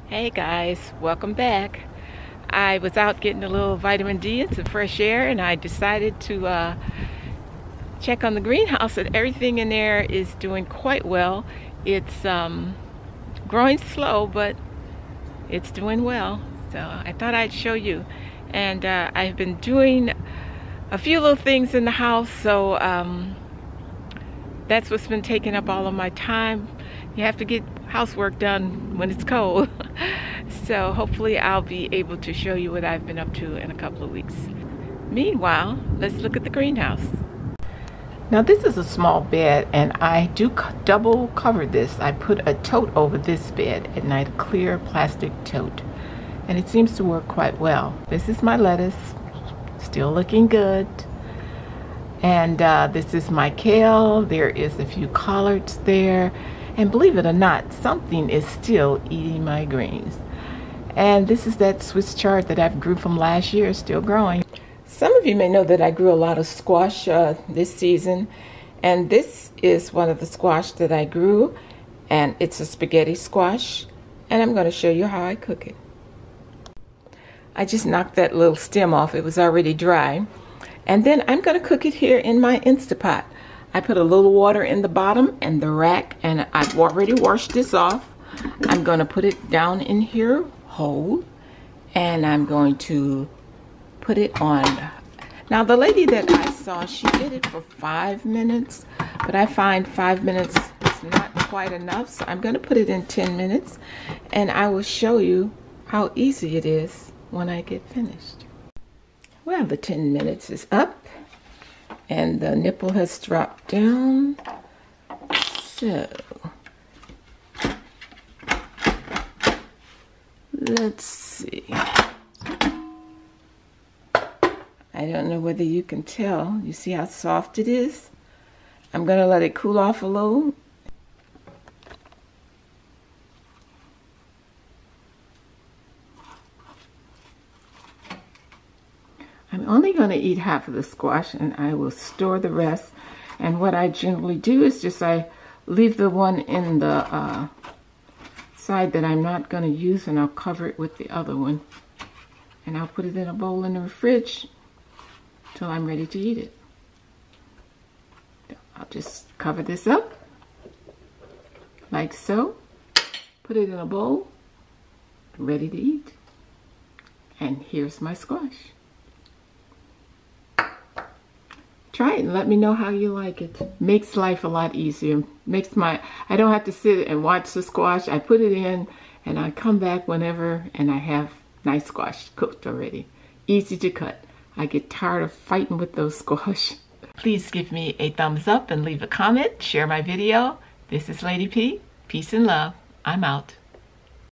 Hey guys, welcome back. I was out getting a little vitamin D and some fresh air, and I decided to check on the greenhouse, and everything in there is doing quite well. It's growing slow, but it's doing well. So I thought I'd show you. And I've been doing a few little things in the house, so that's what's been taking up all of my time. You have to get housework done when it's cold. So hopefully I'll be able to show you what I've been up to in a couple of weeks. Meanwhile, let's look at the greenhouse. Now this is a small bed, and I do double cover this. I put a tote over this bed at night, a clear plastic tote, and it seems to work quite well. This is my lettuce, still looking good. And this is my kale. There is a few collards there. And believe it or not, something is still eating my greens. And this is that Swiss chard that I've grew from last year, still growing. Some of you may know that I grew a lot of squash this season. And this is one of the squash that I grew. And it's a spaghetti squash. And I'm going to show you how I cook it. I just knocked that little stem off. It was already dry. And then I'm going to cook it here in my Instapot. I put a little water in the bottom and the rack, and I've already washed this off. I'm going to put it down in here whole, and I'm going to put it on. Now the lady that I saw, she did it for 5 minutes, but I find 5 minutes is not quite enough, so I'm going to put it in 10 minutes, and I will show you how easy it is when I get finished. Well, the 10 minutes is up. And the nipple has dropped down. So let's see. I don't know whether you can tell. You see how soft it is? I'm going to let it cool off a little. I'm only going to eat half of the squash, and I will store the rest. And what I generally do is just I leave the one in the side that I'm not going to use, and I'll cover it with the other one. And I'll put it in a bowl in the fridge till I'm ready to eat it. I'll just cover this up like so. Put it in a bowl, ready to eat. And here's my squash. Try it and let me know how you like it. Makes life a lot easier. I don't have to sit and watch the squash. I put it in and I come back whenever, and I have nice squash cooked already. Easy to cut. I get tired of fighting with those squash. Please give me a thumbs up and leave a comment. Share my video. This is Lady P. Peace and love. I'm out.